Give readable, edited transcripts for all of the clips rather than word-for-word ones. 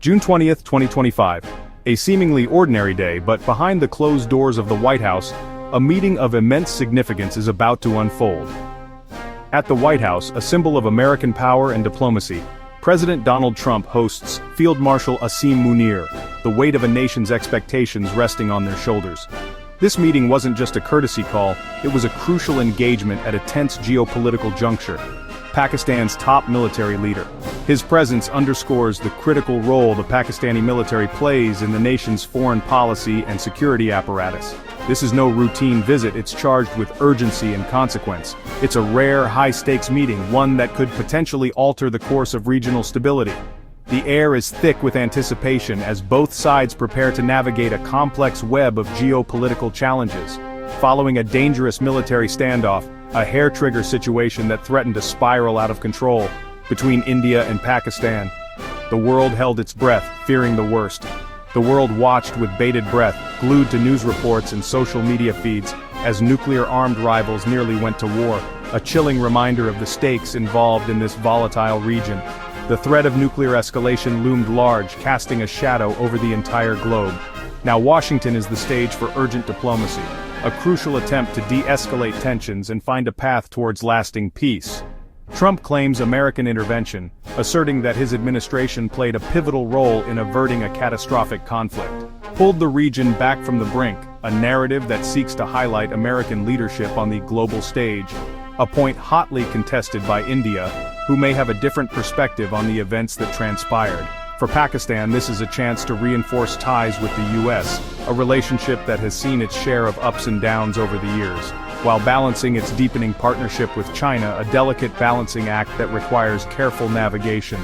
June 20th, 2025. A seemingly ordinary day, but behind the closed doors of the White House, a meeting of immense significance is about to unfold. At the White House, a symbol of American power and diplomacy, President Donald Trump hosts Field Marshal Asim Munir, the weight of a nation's expectations resting on their shoulders. This meeting wasn't just a courtesy call, it was a crucial engagement at a tense geopolitical juncture. Pakistan's top military leader. His presence underscores the critical role the Pakistani military plays in the nation's foreign policy and security apparatus. This is no routine visit, it's charged with urgency and consequence. It's a rare, high-stakes meeting, one that could potentially alter the course of regional stability. The air is thick with anticipation as both sides prepare to navigate a complex web of geopolitical challenges. Following a dangerous military standoff, a hair-trigger situation that threatened to spiral out of control between India and Pakistan, the world held its breath, fearing the worst. The world watched with bated breath, glued to news reports and social media feeds, as nuclear-armed rivals nearly went to war, a chilling reminder of the stakes involved in this volatile region. The threat of nuclear escalation loomed large, casting a shadow over the entire globe. Now Washington is the stage for urgent diplomacy, a crucial attempt to de-escalate tensions and find a path towards lasting peace. Trump claims American intervention, asserting that his administration played a pivotal role in averting a catastrophic conflict. Pulled the region back from the brink, a narrative that seeks to highlight American leadership on the global stage, a point hotly contested by India, who may have a different perspective on the events that transpired. For Pakistan, this is a chance to reinforce ties with the U.S., a relationship that has seen its share of ups and downs over the years, while balancing its deepening partnership with China, a delicate balancing act that requires careful navigation.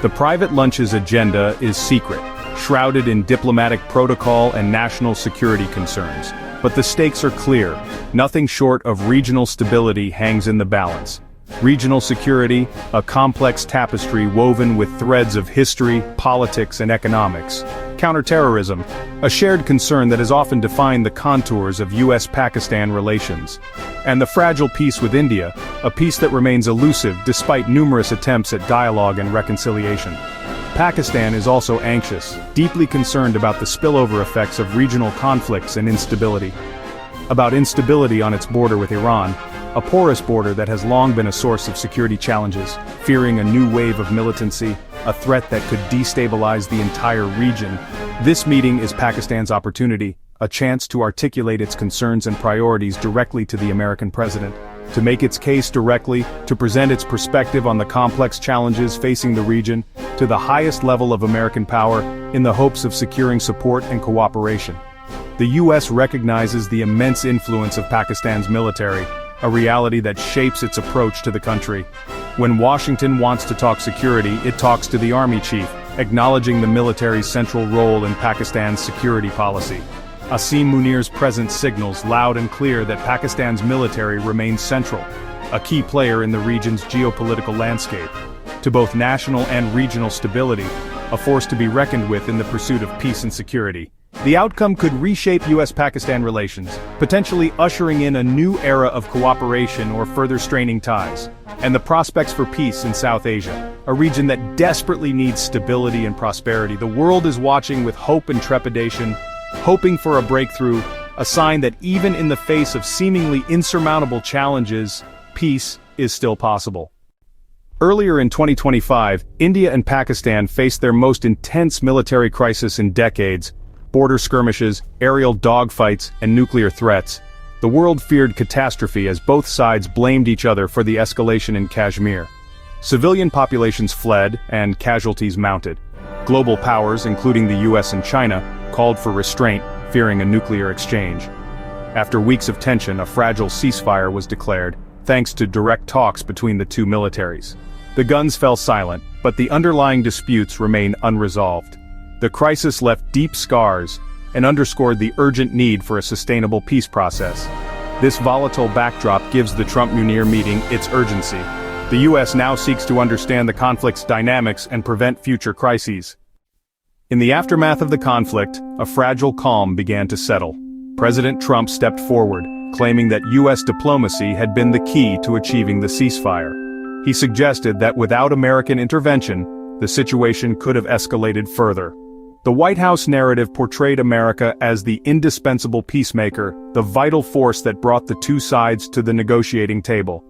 The private lunch's agenda is secret, shrouded in diplomatic protocol and national security concerns. But the stakes are clear. Nothing short of regional stability hangs in the balance. Regional security, a complex tapestry woven with threads of history, politics, and economics. Counterterrorism, a shared concern that has often defined the contours of U.S. Pakistan relations. And the fragile peace with India, a peace that remains elusive despite numerous attempts at dialogue and reconciliation. Pakistan is also anxious, deeply concerned about the spillover effects of regional conflicts and instability. About instability on its border with Iran, a porous border that has long been a source of security challenges, fearing a new wave of militancy, a threat that could destabilize the entire region. This meeting is Pakistan's opportunity, a chance to articulate its concerns and priorities directly to the American president, to make its case directly, to present its perspective on the complex challenges facing the region, to the highest level of American power, in the hopes of securing support and cooperation. The U.S. recognizes the immense influence of Pakistan's military, a reality that shapes its approach to the country. When Washington wants to talk security, it talks to the army chief, acknowledging the military's central role in Pakistan's security policy. Asim Munir's presence signals loud and clear that Pakistan's military remains central, a key player in the region's geopolitical landscape, to both national and regional stability, a force to be reckoned with in the pursuit of peace and security. The outcome could reshape U.S.-Pakistan relations, potentially ushering in a new era of cooperation or further straining ties. And the prospects for peace in South Asia, a region that desperately needs stability and prosperity. The world is watching with hope and trepidation, hoping for a breakthrough, a sign that even in the face of seemingly insurmountable challenges, peace is still possible. Earlier in 2025, India and Pakistan faced their most intense military crisis in decades. Border skirmishes, aerial dogfights, and nuclear threats. The world feared catastrophe as both sides blamed each other for the escalation in Kashmir. Civilian populations fled, and casualties mounted. Global powers, including the U.S. and China, called for restraint, fearing a nuclear exchange. After weeks of tension, a fragile ceasefire was declared, thanks to direct talks between the two militaries. The guns fell silent, but the underlying disputes remain unresolved. The crisis left deep scars and underscored the urgent need for a sustainable peace process. This volatile backdrop gives the Trump-Munir meeting its urgency. The U.S. now seeks to understand the conflict's dynamics and prevent future crises. In the aftermath of the conflict, a fragile calm began to settle. President Trump stepped forward, claiming that U.S. diplomacy had been the key to achieving the ceasefire. He suggested that without American intervention, the situation could have escalated further. The White House narrative portrayed America as the indispensable peacemaker, the vital force that brought the two sides to the negotiating table.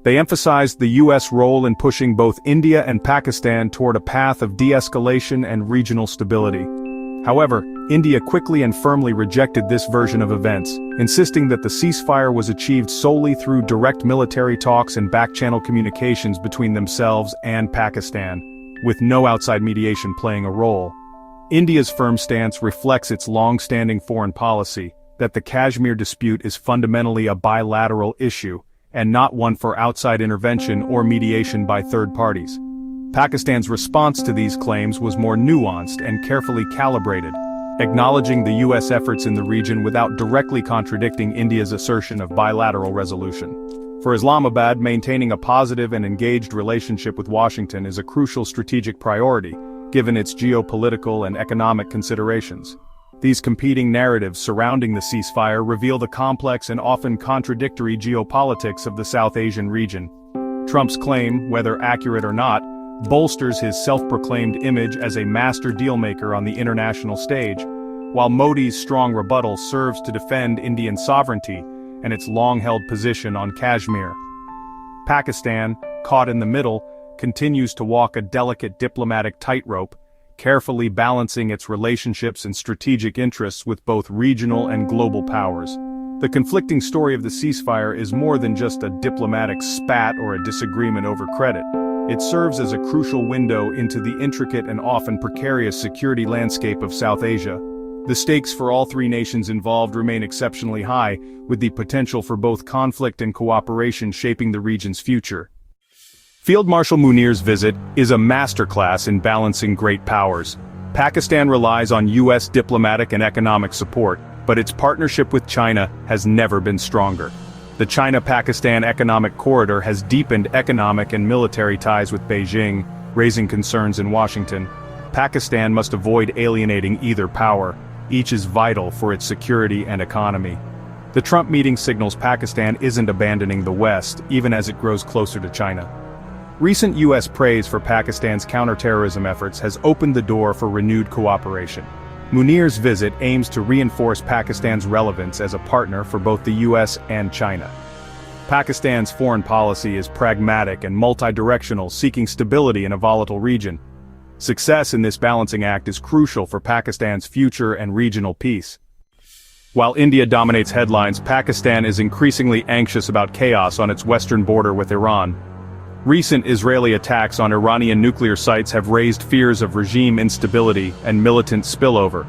They emphasized the U.S. role in pushing both India and Pakistan toward a path of de-escalation and regional stability. However, India quickly and firmly rejected this version of events, insisting that the ceasefire was achieved solely through direct military talks and back-channel communications between themselves and Pakistan, with no outside mediation playing a role. India's firm stance reflects its long-standing foreign policy, that the Kashmir dispute is fundamentally a bilateral issue, and not one for outside intervention or mediation by third parties. Pakistan's response to these claims was more nuanced and carefully calibrated, acknowledging the U.S. efforts in the region without directly contradicting India's assertion of bilateral resolution. For Islamabad, maintaining a positive and engaged relationship with Washington is a crucial strategic priority, given its geopolitical and economic considerations. These competing narratives surrounding the ceasefire reveal the complex and often contradictory geopolitics of the South Asian region. Trump's claim, whether accurate or not, bolsters his self-proclaimed image as a master dealmaker on the international stage, while Modi's strong rebuttal serves to defend Indian sovereignty and its long-held position on Kashmir. Pakistan, caught in the middle, continues to walk a delicate diplomatic tightrope, carefully balancing its relationships and strategic interests with both regional and global powers. The conflicting story of the ceasefire is more than just a diplomatic spat or a disagreement over credit. It serves as a crucial window into the intricate and often precarious security landscape of South Asia. The stakes for all three nations involved remain exceptionally high, with the potential for both conflict and cooperation shaping the region's future. Field Marshal Munir's visit is a masterclass in balancing great powers. Pakistan relies on U.S. diplomatic and economic support, but its partnership with China has never been stronger. The China-Pakistan Economic Corridor has deepened economic and military ties with Beijing, raising concerns in Washington. Pakistan must avoid alienating either power. Each is vital for its security and economy. The Trump meeting signals Pakistan isn't abandoning the West, even as it grows closer to China. Recent U.S. praise for Pakistan's counterterrorism efforts has opened the door for renewed cooperation. Munir's visit aims to reinforce Pakistan's relevance as a partner for both the U.S. and China. Pakistan's foreign policy is pragmatic and multi-directional, seeking stability in a volatile region. Success in this balancing act is crucial for Pakistan's future and regional peace. While India dominates headlines, Pakistan is increasingly anxious about chaos on its western border with Iran. Recent Israeli attacks on Iranian nuclear sites have raised fears of regime instability and militant spillover.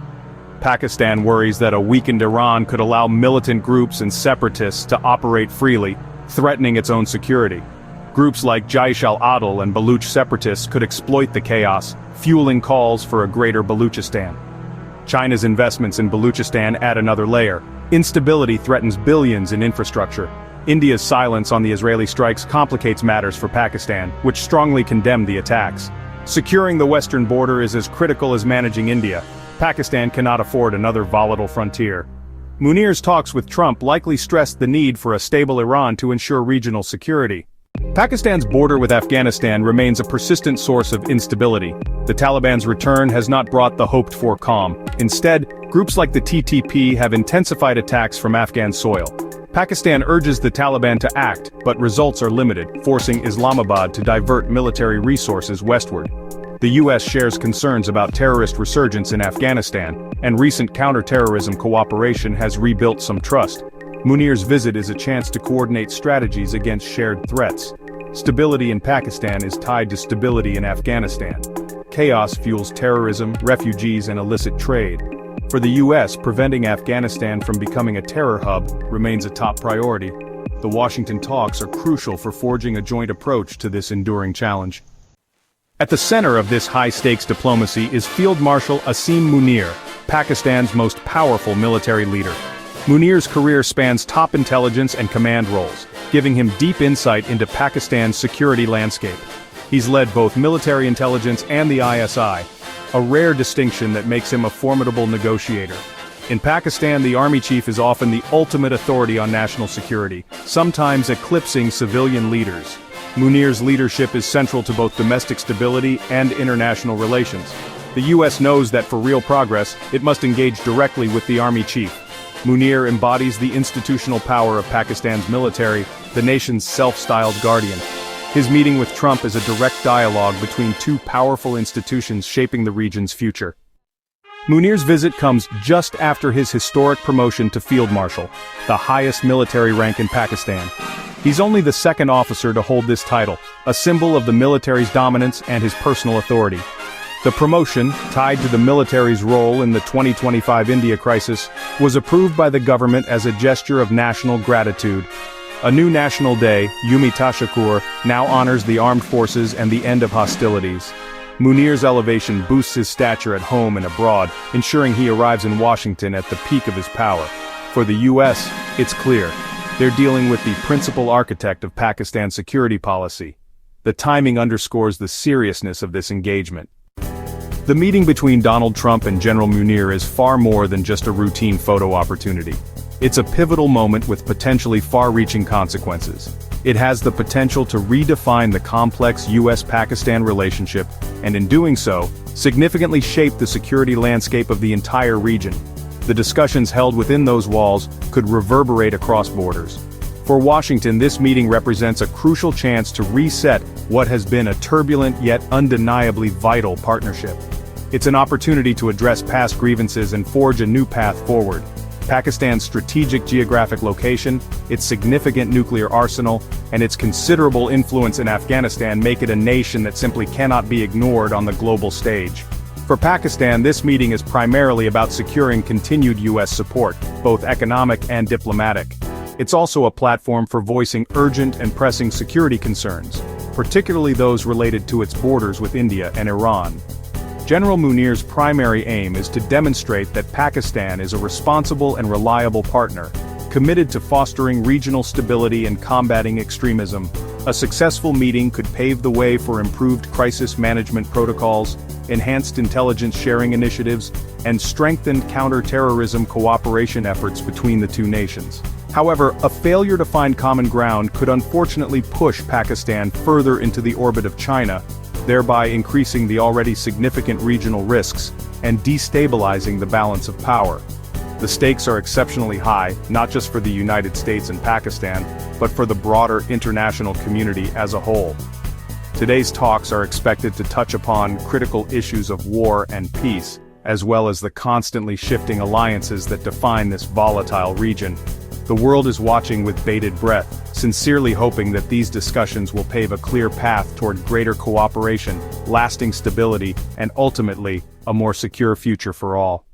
Pakistan worries that a weakened Iran could allow militant groups and separatists to operate freely, threatening its own security. Groups like Jaish al-Adl and Baluch separatists could exploit the chaos, fueling calls for a greater Baluchistan. China's investments in Baluchistan add another layer. Instability threatens billions in infrastructure. India's silence on the Israeli strikes complicates matters for Pakistan, which strongly condemned the attacks. Securing the western border is as critical as managing India. Pakistan cannot afford another volatile frontier. Munir's talks with Trump likely stressed the need for a stable Iran to ensure regional security. Pakistan's border with Afghanistan remains a persistent source of instability. The Taliban's return has not brought the hoped-for calm. Instead, groups like the TTP have intensified attacks from Afghan soil. Pakistan urges the Taliban to act, but results are limited, forcing Islamabad to divert military resources westward. The U.S. shares concerns about terrorist resurgence in Afghanistan, and recent counterterrorism cooperation has rebuilt some trust. Munir's visit is a chance to coordinate strategies against shared threats. Stability in Pakistan is tied to stability in Afghanistan. Chaos fuels terrorism, refugees, and illicit trade. For the U.S., preventing Afghanistan from becoming a terror hub remains a top priority. The Washington talks are crucial for forging a joint approach to this enduring challenge. At the center of this high-stakes diplomacy is Field Marshal Asim Munir, Pakistan's most powerful military leader. Munir's career spans top intelligence and command roles, giving him deep insight into Pakistan's security landscape. He's led both military intelligence and the ISI, a rare distinction that makes him a formidable negotiator. In Pakistan, the army chief is often the ultimate authority on national security, sometimes eclipsing civilian leaders. Munir's leadership is central to both domestic stability and international relations. The U.S. knows that for real progress, it must engage directly with the army chief. Munir embodies the institutional power of Pakistan's military, the nation's self-styled guardian. His meeting with Trump is a direct dialogue between two powerful institutions shaping the region's future. Munir's visit comes just after his historic promotion to Field Marshal, the highest military rank in Pakistan. He's only the second officer to hold this title, a symbol of the military's dominance and his personal authority. The promotion, tied to the military's role in the 2025 India crisis, was approved by the government as a gesture of national gratitude. A new national day, Yawm Tashakkur, now honors the armed forces and the end of hostilities. Munir's elevation boosts his stature at home and abroad, ensuring he arrives in Washington at the peak of his power. For the U.S., it's clear. They're dealing with the principal architect of Pakistan's security policy. The timing underscores the seriousness of this engagement. The meeting between Donald Trump and General Munir is far more than just a routine photo opportunity. It's a pivotal moment with potentially far-reaching consequences. It has the potential to redefine the complex U.S.-Pakistan relationship, and in doing so, significantly shape the security landscape of the entire region. The discussions held within those walls could reverberate across borders. For Washington, this meeting represents a crucial chance to reset what has been a turbulent yet undeniably vital partnership. It's an opportunity to address past grievances and forge a new path forward. Pakistan's strategic geographic location, its significant nuclear arsenal, and its considerable influence in Afghanistan make it a nation that simply cannot be ignored on the global stage. For Pakistan, this meeting is primarily about securing continued U.S. support, both economic and diplomatic. It's also a platform for voicing urgent and pressing security concerns, particularly those related to its borders with India and Iran. General Munir's primary aim is to demonstrate that Pakistan is a responsible and reliable partner, committed to fostering regional stability and combating extremism. A successful meeting could pave the way for improved crisis management protocols, enhanced intelligence sharing initiatives, and strengthened counterterrorism cooperation efforts between the two nations. However, a failure to find common ground could unfortunately push Pakistan further into the orbit of China, thereby increasing the already significant regional risks and destabilizing the balance of power. The stakes are exceptionally high, not just for the United States and Pakistan, but for the broader international community as a whole. Today's talks are expected to touch upon critical issues of war and peace, as well as the constantly shifting alliances that define this volatile region. The world is watching with bated breath, sincerely hoping that these discussions will pave a clear path toward greater cooperation, lasting stability, and ultimately, a more secure future for all.